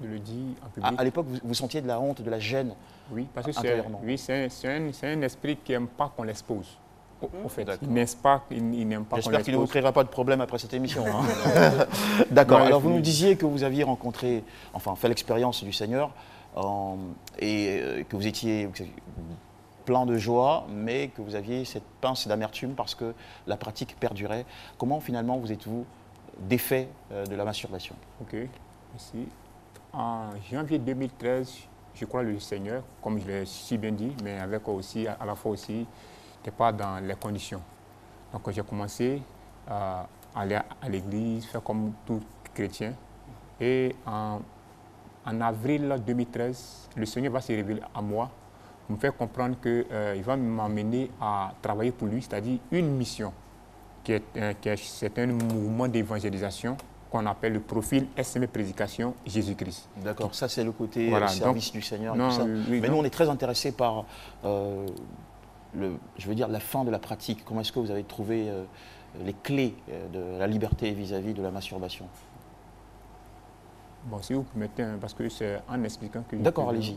Je le dis en public. À l'époque, vous sentiez de la honte, de la gêne? Oui, parce que c'est un esprit qui n'aime pas qu'on l'expose. Au fait, il n'aime pas qu'on l'expose. J'espère qu'il ne vous créera pas de problème après cette émission. Hein. D'accord. Alors, vous nous disiez que vous aviez rencontré, enfin, fait l'expérience du Seigneur et que vous étiez plein de joie, mais que vous aviez cette pince d'amertume parce que la pratique perdurait. Comment, finalement, vous êtes-vous défait de la masturbation? Ok, merci. En janvier 2013, je crois le Seigneur, comme je l'ai si bien dit, mais avec aussi, à la fois aussi, n'était pas dans les conditions. Donc j'ai commencé à aller à l'église, faire comme tout chrétien. Et en avril 2013, le Seigneur va se révéler à moi, me faire comprendre qu'il va m'emmener à travailler pour lui, c'est-à-dire une mission, c'est un mouvement d'évangélisation qu'on appelle le profil SM Prédication Jésus-Christ. D'accord, ça c'est le côté service du Seigneur. Non, tout ça. oui, mais nous on est très intéressés par je veux dire la fin de la pratique. Comment est-ce que vous avez trouvé les clés de la liberté vis-à-vis de la masturbation? Bon, si vous permettez, parce que c'est en expliquant que... D'accord, allez-y.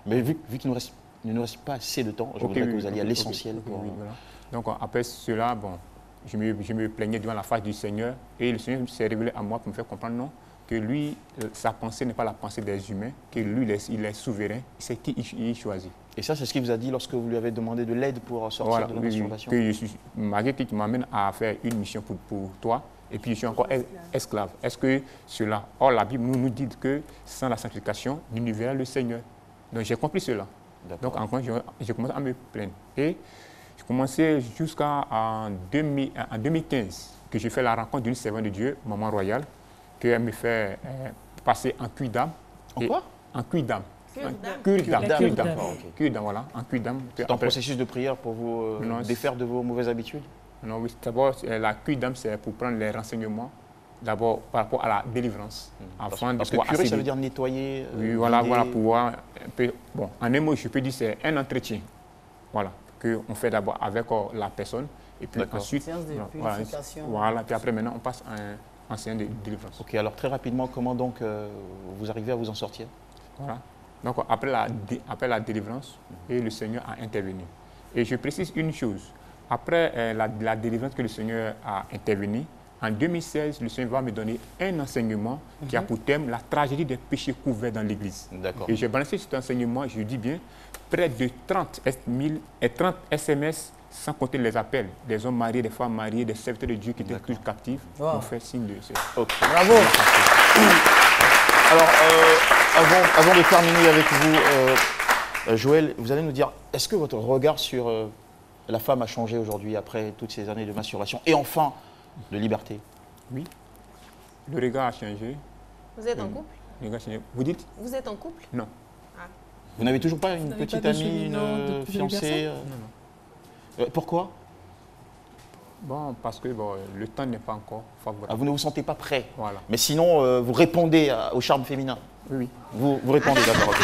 Mais vu qu'il ne nous reste pas assez de temps, je voudrais que vous alliez à l'essentiel. Voilà. Donc après cela, bon, je me plaignais devant la face du Seigneur et le Seigneur s'est révélé à moi pour me faire comprendre, non, que lui, sa pensée n'est pas la pensée des humains, que lui, il est souverain, c'est qui il choisit. Et ça, c'est ce qu'il vous a dit lorsque vous lui avez demandé de l'aide pour sortir de la masturbation? Que je suis, malgré tout, qui m'amène à faire une mission pour toi, et puis je suis encore esclave. Est-ce que cela... Or, la Bible nous dit que sans la sanctification, nous ne verrons le Seigneur. Donc j'ai compris cela. Donc encore, j'ai commencé à me plaindre. Et j'ai commencé jusqu'en 2015, que j'ai fait la rencontre d'une servante de Dieu, Maman Royale, qu'elle me fait passer en cuir d'âme. En quoi? En cuir d'âme. Cuir d'âme, voilà, en cuir d'âme. C'est un processus de prière pour vous défaire de vos mauvaises habitudes? Non, oui, d'abord, la cuir d'âme, c'est pour prendre les renseignements, d'abord par rapport à la délivrance. Parce que curer, ça veut dire nettoyer, oui, voilà, pouvoir un peu... Bon, en un mot, je peux dire c'est un entretien. Voilà, qu'on fait d'abord avec la personne. Et puis ensuite, séance de purification. Voilà, puis après maintenant, on passe à un séance de délivrance. Ok, alors très rapidement, comment donc vous arrivez à vous en sortir? Voilà. Donc après la délivrance, et le Seigneur a intervenu. Et je précise une chose. Après la délivrance que le Seigneur a intervenu, en 2016, le Seigneur va me donner un enseignement qui a pour thème la tragédie des péchés couverts dans l'Église. Et j'ai balancé cet enseignement, je dis bien, près de 30 SMS, sans compter les appels, des hommes mariés, des femmes mariées, des serviteurs de Dieu qui étaient tous captifs, ont fait signe de ça. Bravo. Alors, avant de terminer avec vous, Joël, vous allez nous dire, est-ce que votre regard sur la femme a changé aujourd'hui après toutes ces années de masturbation et enfin de liberté? Oui, le regard a changé. Vous êtes en couple? Le regard a changé. Vous dites? Vous êtes en couple? Non. Ah. Vous n'avez toujours pas une petite amie, une fiancée? Non. Pourquoi? Bon, parce que le temps n'est pas encore favorable. Vous ne vous sentez pas prêt? Voilà. Mais sinon, vous répondez au charme féminin? Oui. Vous répondez, d'accord. Ok.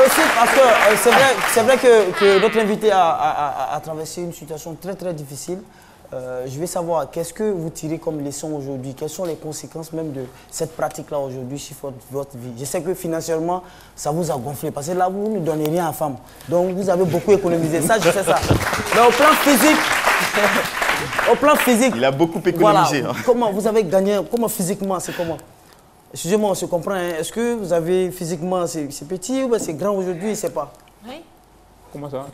Aussi, parce que c'est vrai que notre invité a traversé une situation très très difficile. Je vais savoir, qu'est-ce que vous tirez comme leçon aujourd'hui? Quelles sont les conséquences même de cette pratique-là aujourd'hui sur votre vie? Je sais que financièrement, ça vous a gonflé, parce que là, vous ne donnez rien à femme. Donc, vous avez beaucoup économisé. Ça, je sais ça. Mais au plan physique, il a beaucoup économisé. Voilà, comment vous avez gagné? Comment physiquement, c'est comment? Excusez-moi, on se comprend. Hein. Est-ce que vous avez physiquement, c'est petit ou c'est grand aujourd'hui? Je ne sais pas. Oui. Comment ça?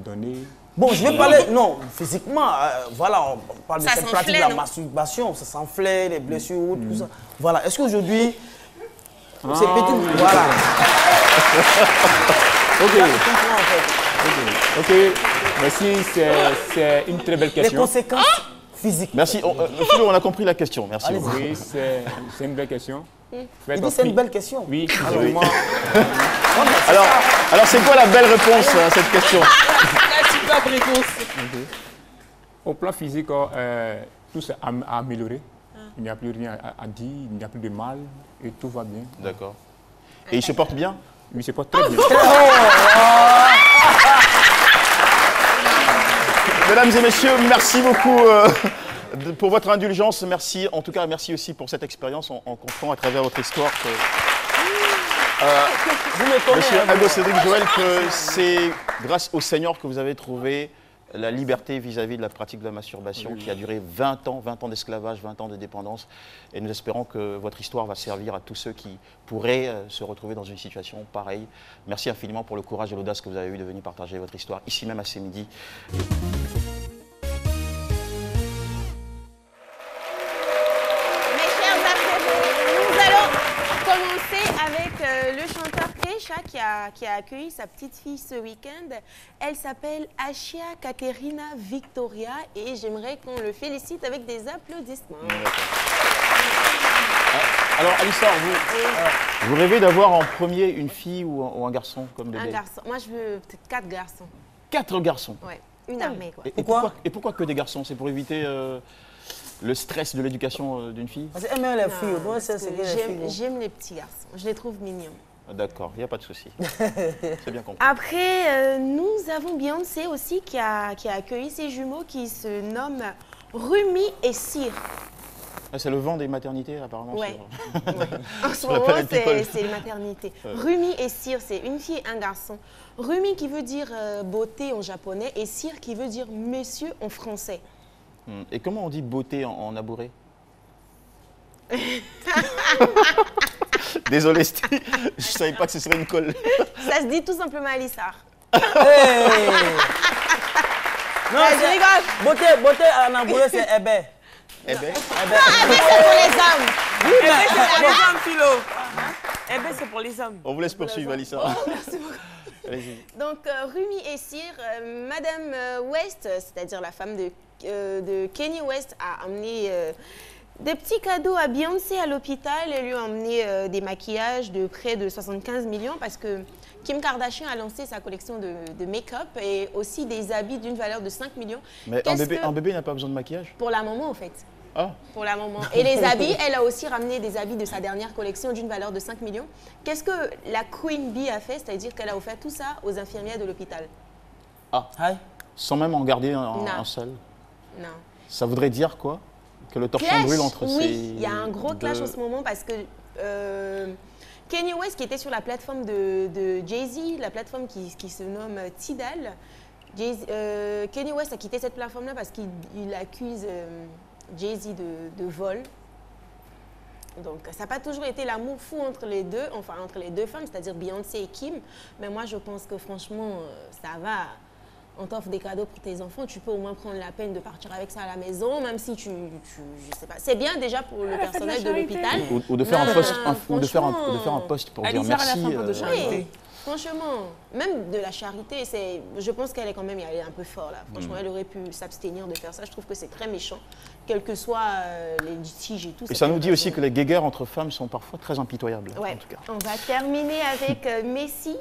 Donner... Bon, je vais parler, non, physiquement, voilà, on parle de Ça cette pratique de la non? masturbation, ça s'enflait, les blessures, tout ça. Voilà, est-ce qu'aujourd'hui, c'est petit? Voilà. Ok, merci, c'est une très belle question. Les conséquences physiques. Merci, Philo, on a compris la question, merci. Oui, c'est une belle question. Il dit c'est une belle question. Oui, absolument. Alors c'est quoi la belle réponse à cette question? La superbe réponse. Au plan physique, tout s'est amélioré. Il n'y a plus rien à dire, il n'y a plus de mal et tout va bien. D'accord. Et il se porte bien? Oui, il se porte très bien. Mesdames et messieurs, merci beaucoup pour votre indulgence. Merci, en tout cas, merci aussi pour cette expérience. On comprend à travers votre histoire que... Monsieur Ago Cédric Joël, que c'est grâce au Seigneur que vous avez trouvé la liberté vis-à-vis de la pratique de la masturbation qui a duré 20 ans d'esclavage, 20 ans de dépendance. Et nous espérons que votre histoire va servir à tous ceux qui pourraient se retrouver dans une situation pareille. Merci infiniment pour le courage et l'audace que vous avez eu de venir partager votre histoire ici même à ce midi. Avec le chanteur Kesha qui a accueilli sa petite fille ce week-end. Elle s'appelle Ashia Katerina Victoria et j'aimerais qu'on le félicite avec des applaudissements. Alors Alissa, vous rêvez d'avoir en premier une fille ou un garçon comme bébé? Un garçon. Moi je veux peut-être 4 garçons. 4 garçons? Ouais, une armée quoi. Et pourquoi que des garçons? C'est pour éviter le stress de l'éducation d'une fille? Parce qu'elle aime les filles. J'aime les petits garçons. Je les trouve mignons. D'accord, il n'y a pas de souci. C'est bien compris. Après, nous avons Beyoncé aussi qui a accueilli ses jumeaux qui se nomment Rumi et Cyr. C'est le vent des maternités apparemment. Ouais. En ce moment, c'est les maternités. Rumi et Cyr, c'est une fille et un garçon. Rumi qui veut dire beauté en japonais et Cyr qui veut dire monsieur en français. Et comment on dit beauté en abouré? Désolé, je ne savais pas que ce serait une colle. Ça se dit tout simplement Alissar. Hey. Non, beauté en abouré, c'est ébé. Ébé, c'est pour les hommes. Oui, ébé, c'est pour les hommes, Philo. Ébé, c'est pour les hommes. On vous laisse poursuivre, Alissa. Merci beaucoup. Donc, Rumi et Cyr, Madame West, c'est-à-dire la femme de Kanye West, a amené des petits cadeaux à Beyoncé à l'hôpital. Elle lui a emmené des maquillages de près de 75 millions parce que Kim Kardashian a lancé sa collection de make-up et aussi des habits d'une valeur de 5 millions. Mais un bébé n'a pas besoin de maquillage? Pour la maman, en fait. pour la maman. Et les habits, elle a aussi ramené des habits de sa dernière collection d'une valeur de 5 millions. Qu'est-ce que la Queen Bee a fait? C'est-à-dire qu'elle a offert tout ça aux infirmières de l'hôpital. Sans même en garder un seul? Non. Ça voudrait dire quoi? Que le torchon brûle entre ces... Oui, il y a un gros clash en ce moment parce que Kanye West, qui était sur la plateforme de Jay-Z, la plateforme qui se nomme Tidal, Kanye West a quitté cette plateforme-là parce qu'il accuse Jay-Z de vol. Donc, ça n'a pas toujours été l'amour fou entre les deux, enfin entre les deux femmes, c'est-à-dire Beyoncé et Kim. Mais moi, je pense que franchement, ça va. On t'offre des cadeaux pour tes enfants, tu peux au moins prendre la peine de partir avec ça à la maison, même si je sais pas. C'est bien déjà pour le personnel de l'hôpital. Ou de faire un post pour dire merci. Oui, franchement, même de la charité, je pense qu'elle est quand même allée un peu fort là. Franchement, elle aurait pu s'abstenir de faire ça. Je trouve que c'est très méchant, quels que soient les litiges et tout. Et ça nous dit aussi que les guéguerres entre femmes sont parfois très impitoyables. Ouais. En tout cas. On va terminer avec Messi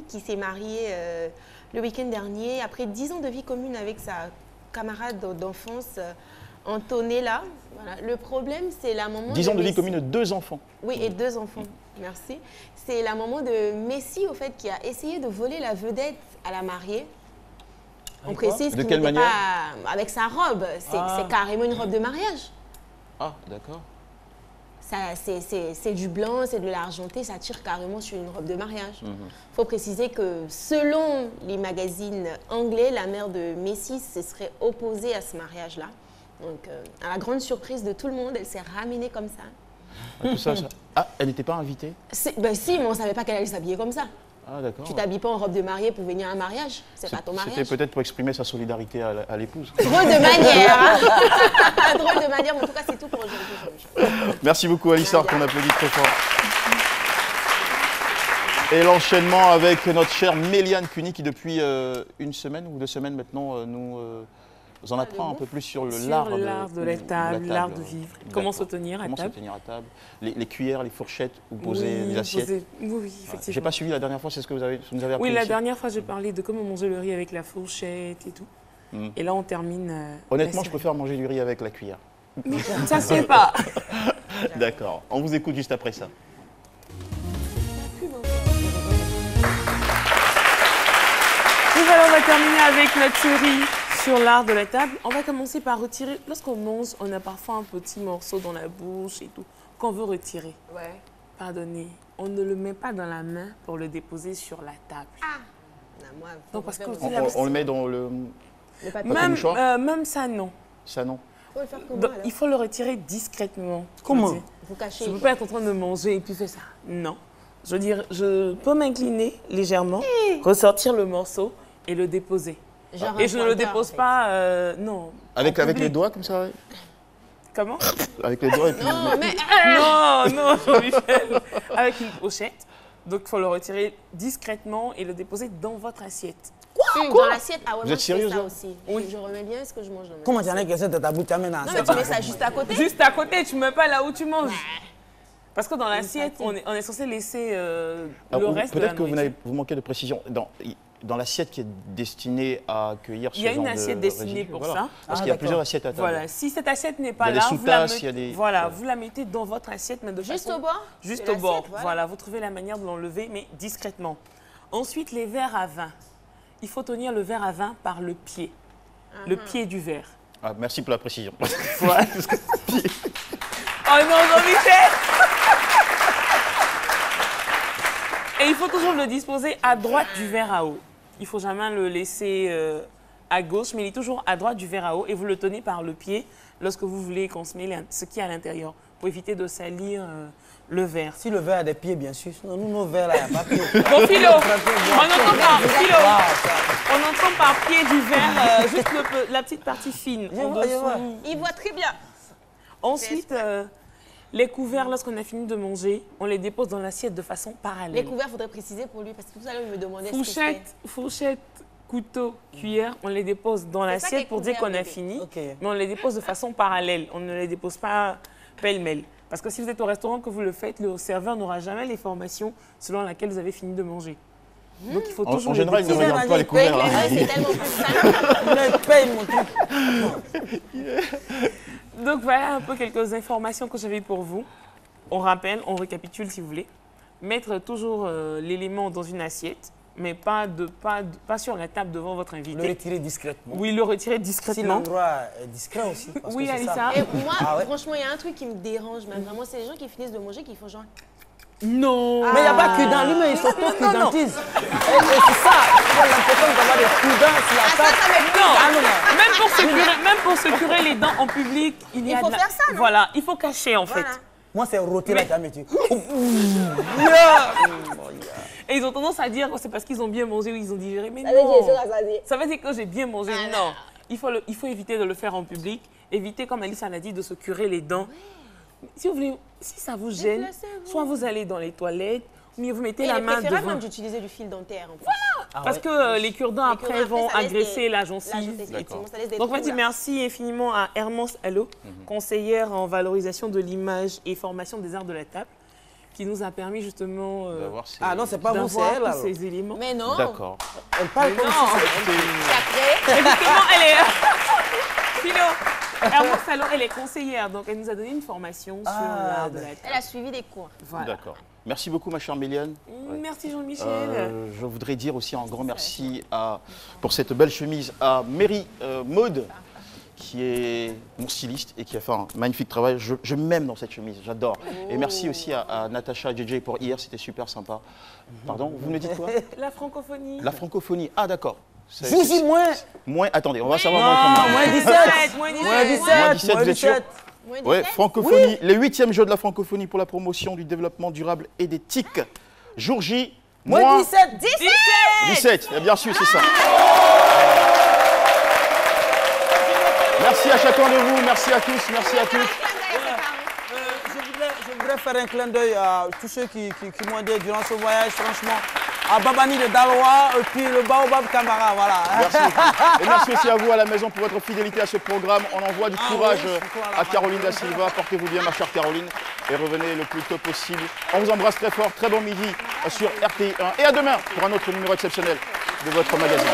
qui s'est marié le week-end dernier, après 10 ans de vie commune avec sa camarade d'enfance, Antonella. Voilà. Le problème, c'est la maman 10 ans de vie commune, 2 enfants. Oui, et 2 enfants, merci. C'est la maman de Messi, au fait, qui a essayé de voler la vedette à la mariée. On précise de qu'il quelle n'était manière? pas avec sa robe. C'est carrément une robe de mariage. Ah, d'accord. C'est du blanc, c'est de l'argenté, ça tire carrément sur une robe de mariage. Il faut préciser que selon les magazines anglais, la mère de Messi se serait opposée à ce mariage-là. Donc, à la grande surprise de tout le monde, elle s'est ramenée comme ça. Ah, elle n'était pas invitée? Ben si, mais on ne savait pas qu'elle allait s'habiller comme ça. Ah, d'accord. Tu t'habilles pas en robe de mariée pour venir à un mariage, c'est pas ton mariage. C'était peut-être pour exprimer sa solidarité à l'épouse. Drôle de manière. Drôle de manière, mais en tout cas, c'est tout pour aujourd'hui. Merci beaucoup, Alissar, qu'on applaudit très fort. Et l'enchaînement avec notre chère Méliane Cuny, qui depuis une semaine ou 2 semaines maintenant nous en apprend un peu plus sur l'art de la table, l'art de vivre. Comment se tenir à table. Les cuillères, les fourchettes, vous posez les assiettes. Oui, effectivement. J'ai pas suivi la dernière fois, c'est ce que vous nous avez appris. Oui, la aussi. dernière fois, j'ai parlé de comment manger le riz avec la fourchette et tout. Et là, on termine. Honnêtement, je préfère manger du riz avec la cuillère. Ça se fait pas. D'accord. On vous écoute juste après ça. Alors, on va terminer avec notre série sur l'art de la table. On va commencer par retirer. Lorsqu'on mange, on a parfois un petit morceau dans la bouche et tout, qu'on veut retirer. Ouais. Pardonnez, on ne le met pas dans la main pour le déposer sur la table. Ah non, moi, donc, parce que on le met dans le même ça, non. Ça, non. Faut le faire comment, il faut le retirer discrètement. Comment? Vous cachez. Je ne peux pas être en train de manger et puis faire ça. Non. Je veux dire, je peux m'incliner légèrement, ressortir le morceau et le déposer. Et je ne le dépose pas, non. Avec les doigts comme ça? Comment? Avec les doigts et puis... Non, Jean-Michel. Avec une pochette. Donc, il faut le retirer discrètement et le déposer dans votre assiette. Quoi? Dans l'assiette? Ah ouais, vous êtes sérieuse ça aussi. Oui. Je remets bien ce que je mange dans comment t'en as que ça de ta bouche, tu amènes à non, mais tu mets ça juste à côté. Juste à côté, tu ne mets pas là où tu manges. Parce que dans l'assiette, on est censé laisser le reste de la nourriture. Peut-être que vous manquez de précision. Dans l'assiette qui est destinée à accueillir ce genre de... Il y a une assiette destinée pour ça. Parce qu'il y a plusieurs assiettes à table. Voilà, si cette assiette n'est pas là, vous la mettez dans votre assiette, mais de juste façon... au bord? Juste au bord, voilà. Vous trouvez la manière de l'enlever, mais discrètement. Ensuite, les verres à vin. Il faut tenir le verre à vin par le pied. Le pied du verre. Ah, merci pour la précision. Voilà. Oh non, Jean-Michel! Et il faut toujours le disposer à droite du verre à eau. Il ne faut jamais le laisser à gauche, mais il est toujours à droite du verre à eau et vous le tenez par le pied lorsque vous voulez consommer ce qui est à l'intérieur pour éviter de salir le verre. Si le verre a des pieds, bien sûr. Sinon, nous, nos verres, là, il n'y a pas de pieds. Bon, Philo, on entend par pied du verre juste la petite partie fine. Il voit très bien. Ensuite, les couverts, lorsqu'on a fini de manger, on les dépose dans l'assiette de façon parallèle. Les couverts, il faudrait préciser pour lui, parce que tout à l'heure, il me demandait ce que c'est. Fourchette, couteau, cuillère, on les dépose dans l'assiette pour dire qu'on a fini, mais on les dépose de façon parallèle. On ne les dépose pas pêle-mêle. Parce que si vous êtes au restaurant que vous le faites, le serveur n'aura jamais l'information selon laquelle vous avez fini de manger. Donc il faut toujours... En général, il ne regarde pas les couverts. C'est tellement plus simple. Donc Donc voilà un peu quelques informations que j'avais pour vous. On rappelle, on récapitule si vous voulez. Mettre toujours l'élément dans une assiette, mais pas sur la table devant votre invité. Le retirer discrètement. Oui, le retirer discrètement. Si l'endroit est discret aussi. Parce oui, que Alissa. ça. Et moi, franchement, il y a un truc qui me dérange, même vraiment, c'est les gens qui finissent de manger, qui font genre... Non. Mais il n'y a pas que dans lui, mais ils s'auto-identisent. C'est ça. Il a l'impression d'avoir des coups d'un sur la table. Même pour se curer les dents en public, il faut faire ça, non? Voilà, il faut cacher en fait. Moi, c'est roter la cam et tu... Et ils ont tendance à dire que c'est parce qu'ils ont bien mangé ou ils ont digéré. Mais non, ça veut dire que j'ai bien mangé. Non, il faut éviter de le faire en public. Éviter, comme Alice l'a dit, de se curer les dents. Si vous voulez, si ça vous gêne, soit vous allez dans les toilettes, mais vous mettez la main devant. préférable même d'utiliser du fil dentaire. En plus. Voilà, parce que les cure-dents après vont agresser la gencive. Donc on va dire merci infiniment à Hermance Allo, conseillère en valorisation de l'image et formation des arts de la table, qui nous a permis justement d'avoir ces... Ah non, c'est pas vous, c'est elle alors. Ces éléments. Mais non. D'accord. Elle parle comme ça. Justement, elle est... Philo. Hermance Allo, elle est conseillère, donc elle nous a donné une formation sur l'art de la table. Elle a suivi des cours. Voilà. D'accord. Merci beaucoup, ma chère Méliane. Merci, Jean-Michel. Je voudrais dire aussi un grand merci pour cette belle chemise à Mary Maude, qui est mon styliste et qui a fait un magnifique travail. Je m'aime dans cette chemise, j'adore. Et merci aussi à Natacha JJ pour hier, c'était super sympa. Pardon, vous me dites quoi? La francophonie. La francophonie, ah d'accord. Je dis moins. Attendez, on va savoir moins 17. Moins 17, vous êtes sûr? Ouais, francophonie, les 8e Jeux de la francophonie pour la promotion du développement durable et d'éthique. Jour J, moins 17. 17, bien sûr, c'est ça. Merci à chacun de vous, merci à tous, merci à toutes. Je voudrais faire un clin d'œil à tous ceux qui m'ont aidé durant ce voyage, franchement. À Babani de Daloa et puis le Baobab Camara, voilà. Merci. Et merci aussi à vous à la maison pour votre fidélité à ce programme. On envoie du courage à Caroline Da Silva. Portez-vous bien, ma chère Caroline, et revenez le plus tôt possible. On vous embrasse très fort. Très bon midi sur RTI1. Et à demain pour un autre numéro exceptionnel de votre magazine.